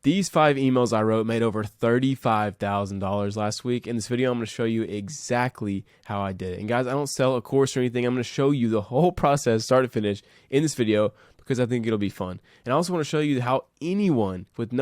These 5 emails I wrote made over $35,000 last week. In this video, I'm going to show you exactly how I did it. And guys, I don't sell a course or anything. I'm going to show you the whole process, start to finish, in this video because I think it'll be fun. And I also want to show you how anyone with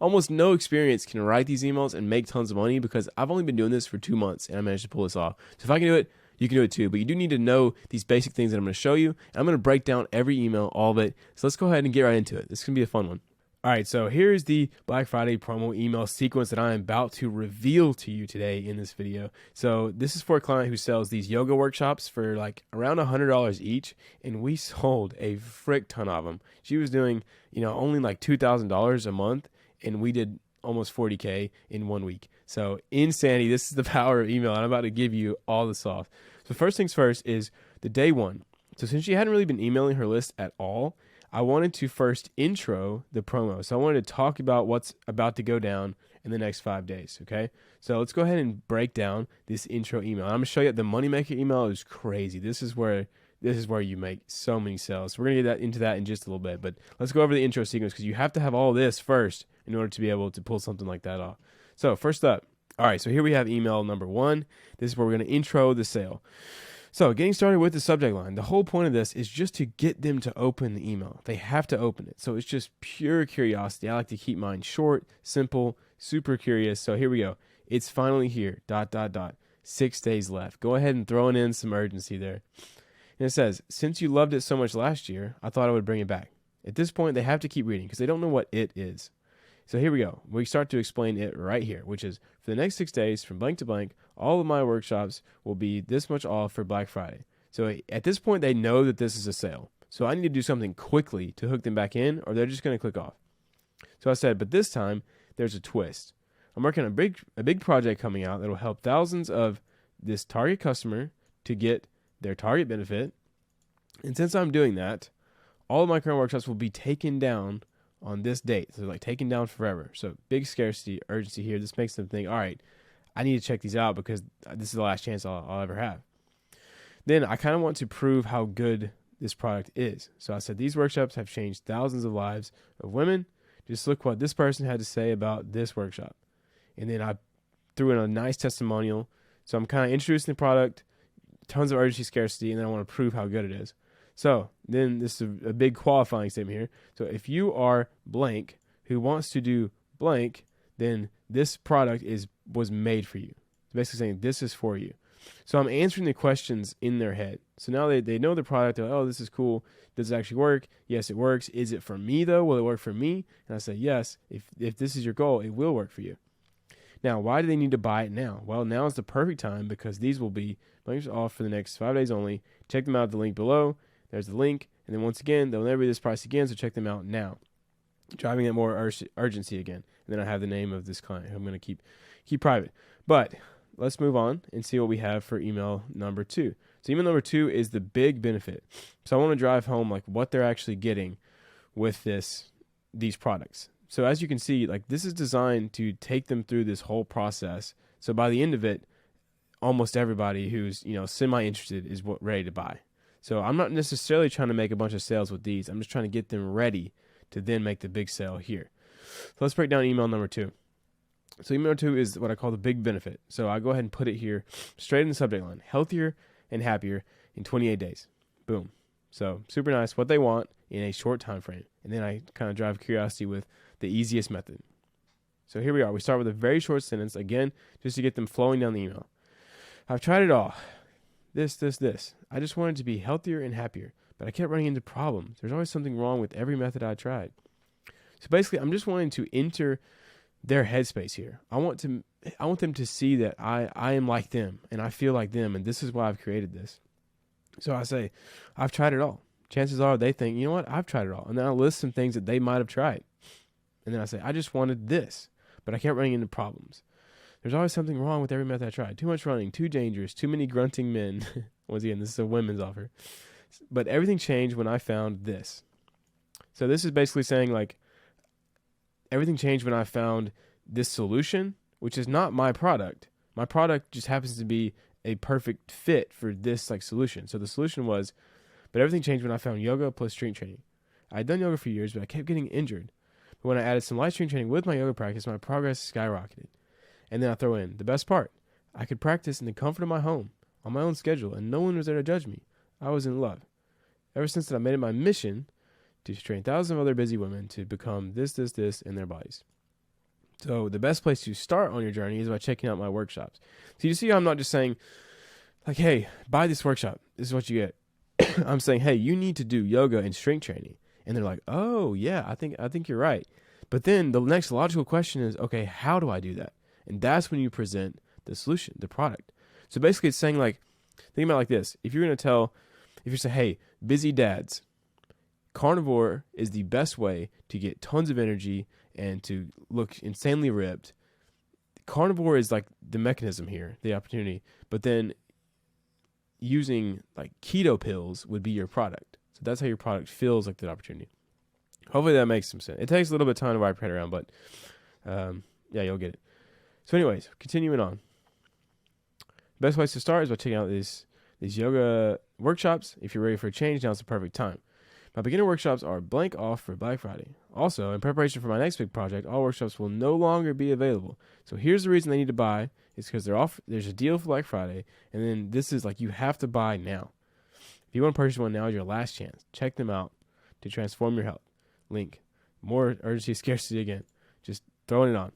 almost no experience can write these emails and make tons of money, because I've only been doing this for 2 months and I managed to pull this off. So if I can do it, you can do it too. But you do need to know these basic things that I'm going to show you. And I'm going to break down every email, all of it. So let's go ahead and get right into it. This is going to be a fun one. All right, so here's the Black Friday promo email sequence that I'm about to reveal to you today in this video. So this is for a client who sells these yoga workshops for like around $100 each, and we sold a frick ton of them. She was doing, only like $2,000 a month, and we did almost 40K in 1 week. So insanity. This is the power of email. I'm about to give you all the sauce. So first things first is the day one. So since she hadn't really been emailing her list at all, I wanted to first intro the promo. So I wanted to talk about what's about to go down in the next 5 days, okay? So let's go ahead and break down this intro email. I'm going to show you the Moneymaker email is crazy. This is where you make so many sales. So we're going to get into that in just a little bit, but let's go over the intro sequence because you have to have all this first in order to be able to pull something like that off. So first up, all right, so here we have email number 1. This is where we're going to intro the sale. So getting started with the subject line, the whole point of this is just to get them to open the email. They have to open it. So it's just pure curiosity. I like to keep mine short, simple, super curious. So here we go. It's finally here, ... 6 days left. Go ahead and throw in some urgency there. And it says, since you loved it so much last year, I thought I would bring it back. At this point, they have to keep reading because they don't know what it is. So here we go. We start to explain it right here, which is for the next 6 days from blank to blank, all of my workshops will be this much off for Black Friday. So at this point, they know that this is a sale. So I need to do something quickly to hook them back in, or they're just going to click off. So I said, but this time there's a twist. I'm working on a big project coming out that will help thousands of this target customer to get their target benefit. And since I'm doing that, all of my current workshops will be taken down on this date. So like taken down forever. So big scarcity, urgency here. This makes them think, all right, I need to check these out because this is the last chance I'll ever have. Then I kind of want to prove how good this product is. So I said, these workshops have changed thousands of lives of women. Just look what this person had to say about this workshop. And then I threw in a nice testimonial. So I'm kind of introducing the product, tons of urgency, scarcity, and then I want to prove how good it is. So then this is a big qualifying statement here. So if you are blank who wants to do blank, then this product was made for you. It's basically saying this is for you. So I'm answering the questions in their head. So now they know the product. They're like, oh, this is cool. Does it actually work? Yes, it works. Is it for me though? Will it work for me? And I say, yes, if this is your goal, it will work for you. Now, why do they need to buy it now? Well, now is the perfect time because these will be blanks off for the next 5 days only. Check them out at the link below. There's the link. And then once again, they'll never be this price again, so check them out now. Driving at more urgency again. And then I have the name of this client who I'm going to keep private. But let's move on and see what we have for email number 2. So email number 2 is the big benefit. So I want to drive home like what they're actually getting with these products. So as you can see, like this is designed to take them through this whole process. So by the end of it, almost everybody who's semi-interested is ready to buy. So I'm not necessarily trying to make a bunch of sales with these. I'm just trying to get them ready to then make the big sale here. So let's break down email number 2. So email number 2 is what I call the big benefit. So I go ahead and put it here straight in the subject line. Healthier and happier in 28 days. Boom. So super nice. What they want in a short time frame. And then I kind of drive curiosity with the easiest method. So here we are. We start with a very short sentence, again, just to get them flowing down the email. I've tried it all. This. I just wanted to be healthier and happier, but I kept running into problems. There's always something wrong with every method I tried. So basically, I'm just wanting to enter their headspace here. I want them to see that I am like them and I feel like them, and this is why I've created this. So I say, I've tried it all. Chances are they think, you know what, I've tried it all. And then I list some things that they might have tried. And then I say, I just wanted this, but I kept running into problems. There's always something wrong with every method I tried. Too much running, too dangerous, too many grunting men. Once again, this is a women's offer. But everything changed when I found this. So this is basically saying like, everything changed when I found this solution, which is not my product. My product just happens to be a perfect fit for this like solution. So the solution was, but everything changed when I found yoga plus strength training. I had done yoga for years, but I kept getting injured. But when I added some live stream training with my yoga practice, my progress skyrocketed. And then I throw in the best part. I could practice in the comfort of my home, on my own schedule, and no one was there to judge me. I was in love. Ever since that, I made it my mission to train thousands of other busy women to become this in their bodies. So the best place to start on your journey is by checking out my workshops. So you see how I'm not just saying, like, hey, buy this workshop. This is what you get. I'm saying, hey, you need to do yoga and strength training. And they're like, oh, yeah, I think you're right. But then the next logical question is, okay, how do I do that? And that's when you present the solution, the product. So basically it's saying, like, think about it like this. If you say, hey, busy dads, carnivore is the best way to get tons of energy and to look insanely ripped. Carnivore is like the mechanism here, the opportunity. But then using like keto pills would be your product. So that's how your product feels like the opportunity. Hopefully that makes some sense. It takes a little bit of time to wrap your head around, but yeah, you'll get it. So anyways, continuing on. Best place to start is by checking out these yoga workshops. If you're ready for a change, now's the perfect time. My beginner workshops are blank off for Black Friday. Also, in preparation for my next big project, all workshops will no longer be available. So here's the reason they need to buy. It's because there's a deal for Black Friday, and then this is like you have to buy now. If you want to purchase one, now is your last chance. Check them out to transform your health. Link. More urgency, scarcity again. Just throwing it on.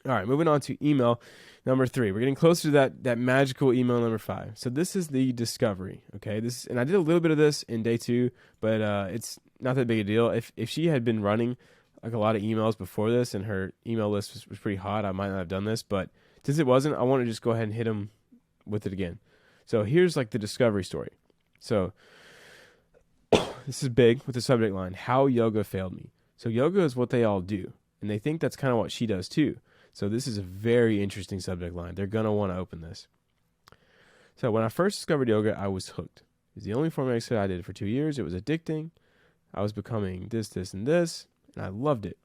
All right, moving on to email number 3. We're getting closer to that magical email number 5. So this is the discovery, okay? And I did a little bit of this in day 2, but it's not that big a deal. If she had been running like a lot of emails before this and her email list was pretty hot, I might not have done this. But since it wasn't, I want to just go ahead and hit them with it again. So here's like the discovery story. So this is big with the subject line, how yoga failed me. So yoga is what they all do, and they think that's kind of what she does too. So this is a very interesting subject line. They're going to want to open this. So when I first discovered yoga, I was hooked. It was the only form of exercise I did for 2 years. It was addicting. I was becoming this, and I loved it.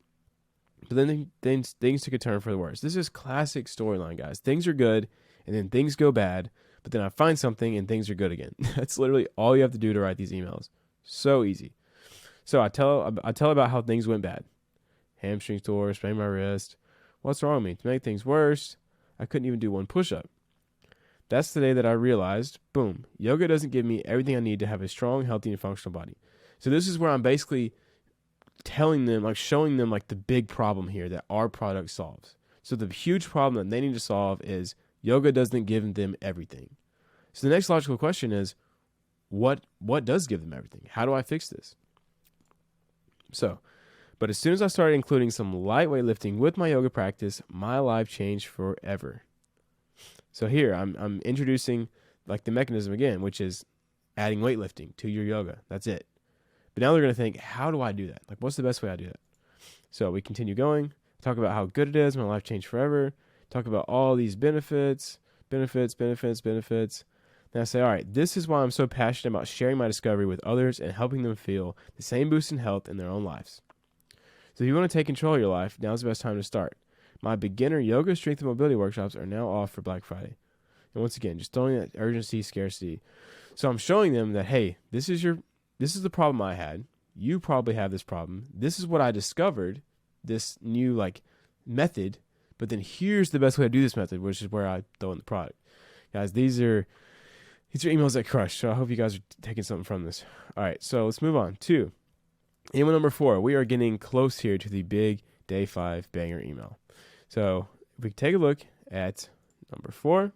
But then things took a turn for the worse. This is classic storyline, guys. Things are good, and then things go bad, but then I find something, and things are good again. That's literally all you have to do to write these emails. So easy. So I tell about how things went bad. Hamstring tore, sprained my wrist. What's wrong with me? To make things worse, I couldn't even do one push-up. That's the day that I realized, boom, yoga doesn't give me everything I need to have a strong, healthy, and functional body. So this is where I'm basically telling them, like showing them like the big problem here that our product solves. So the huge problem that they need to solve is yoga doesn't give them everything. So the next logical question is, what does give them everything? How do I fix this? But as soon as I started including some lightweight lifting with my yoga practice, my life changed forever. So here, I'm introducing like the mechanism again, which is adding weightlifting to your yoga. That's it. But now they're going to think, how do I do that? Like, what's the best way I do that? So we continue going, talk about how good it is, my life changed forever, talk about all these benefits. Then I say, all right, this is why I'm so passionate about sharing my discovery with others and helping them feel the same boost in health in their own lives. So if you want to take control of your life, now's the best time to start. My beginner yoga, strength, and mobility workshops are now off for Black Friday. And once again, just throwing that urgency, scarcity. So I'm showing them that, hey, this is the problem I had. You probably have this problem. This is what I discovered, this new like method. But then here's the best way to do this method, which is where I throw in the product. Guys, these are emails that crush. So I hope you guys are taking something from this. All right, so let's move on to email number 4. We are getting close here to the big day 5 banger email. So if we take a look at number 4,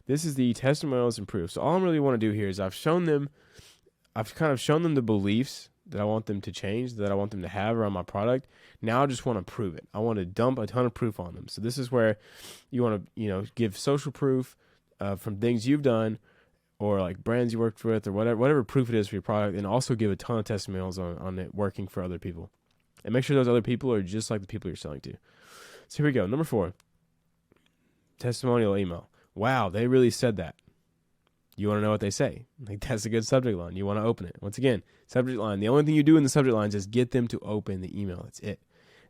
this is the testimonials and proof. So all I really want to do here is I've kind of shown them the beliefs that I want them to change, that I want them to have around my product. Now I just want to prove it. I want to dump a ton of proof on them. So this is where you want to, give social proof from things you've done, or like brands you worked with, or whatever proof it is for your product, and also give a ton of testimonials on it working for other people. And make sure those other people are just like the people you're selling to. So here we go. Number 4, testimonial email. Wow, they really said that. You want to know what they say. Like, that's a good subject line. You want to open it. Once again, subject line. The only thing you do in the subject lines is get them to open the email. That's it.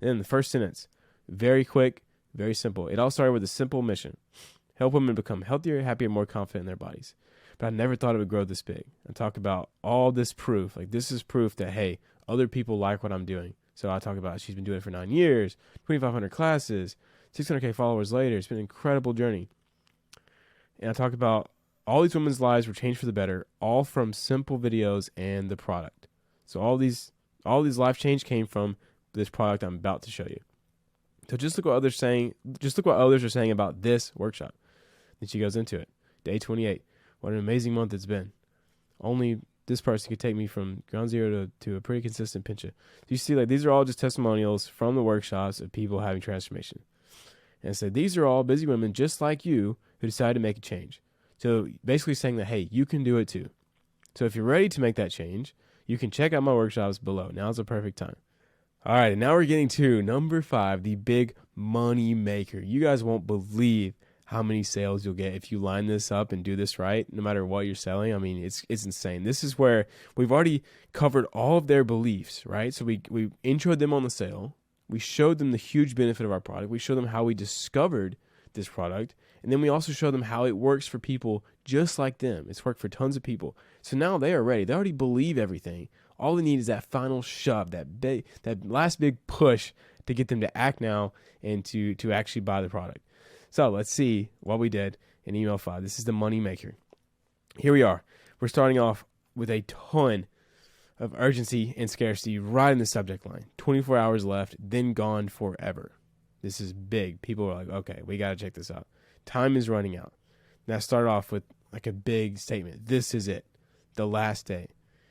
And then the first sentence, very quick, very simple. It all started with a simple mission. Help women become healthier, happier, more confident in their bodies. But I never thought it would grow this big. I talk about all this proof. Like, this is proof that, hey, other people like what I'm doing. So I talk about she's been doing it for 9 years, 2,500 classes, 600K followers later. It's been an incredible journey. And I talk about all these women's lives were changed for the better, all from simple videos and the product. So all these life change came from this product I'm about to show you. So just look what others saying. Just look what others are saying about this workshop. Then she goes into it. Day 28. What an amazing month it's been. Only this person could take me from ground zero to a pretty consistent pincha. So you see, like, these are all just testimonials from the workshops of people having transformation. And so these are all busy women just like you who decided to make a change. So basically saying that, hey, you can do it too. So if you're ready to make that change, you can check out my workshops below. Now's the perfect time. All right, and now we're getting to number 5, the big money maker. You guys won't believe how many sales you'll get if you line this up and do this right, no matter what you're selling. I mean, it's insane. This is where we've already covered all of their beliefs, right? So we introed them on the sale. We showed them the huge benefit of our product. We showed them how we discovered this product. And then we also showed them how it works for people just like them. It's worked for tons of people. So now they are ready. They already believe everything. All they need is that final shove, that last big push to get them to act now and to actually buy the product. So let's see what we did in email 5. This is the money maker. Here we are. We're starting off with a ton of urgency and scarcity right in the subject line. 24 hours left, then gone forever. This is big. People are like, okay, we got to check this out. Time is running out. Now start off with like a big statement. This is it. The last day.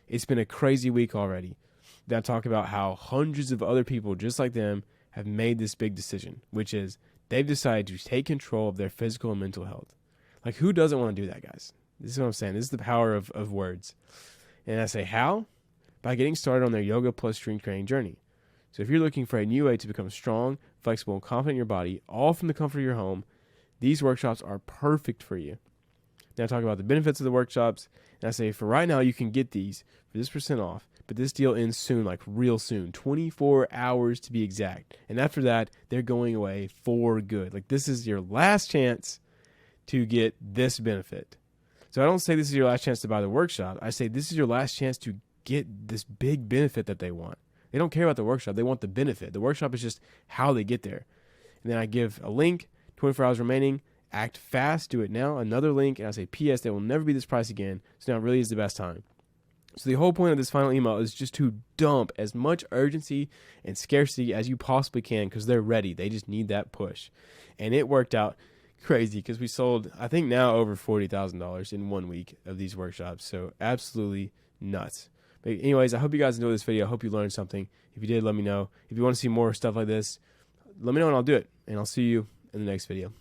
It's been a crazy week already. Then I talk about how hundreds of other people just like them have made this big decision, which is they've decided to take control of their physical and mental health. Like, who doesn't want to do that, guys? This is what I'm saying. This is the power of words. And I say, how? By getting started on their yoga plus strength training journey. So if you're looking for a new way to become strong, flexible, and confident in your body, all from the comfort of your home, these workshops are perfect for you. Now I talk about the benefits of the workshops, and I say for right now you can get these for this % off, but this deal ends soon, like real soon, 24 hours to be exact. And after that, they're going away for good. Like, this is your last chance to get this benefit. So I don't say this is your last chance to buy the workshop. I say this is your last chance to get this big benefit that they want. They don't care about the workshop. They want the benefit. The workshop is just how they get there. And then I give a link, 24 hours remaining. Act fast, do it now. Another link, and I say, P.S. They will never be this price again. So now really is the best time. So the whole point of this final email is just to dump as much urgency and scarcity as you possibly can because they're ready. They just need that push. And it worked out crazy because we sold, I think now over $40,000 in 1 week of these workshops. So absolutely nuts. But anyways, I hope you guys enjoyed this video. I hope you learned something. If you did, let me know. If you want to see more stuff like this, let me know and I'll do it. And I'll see you in the next video.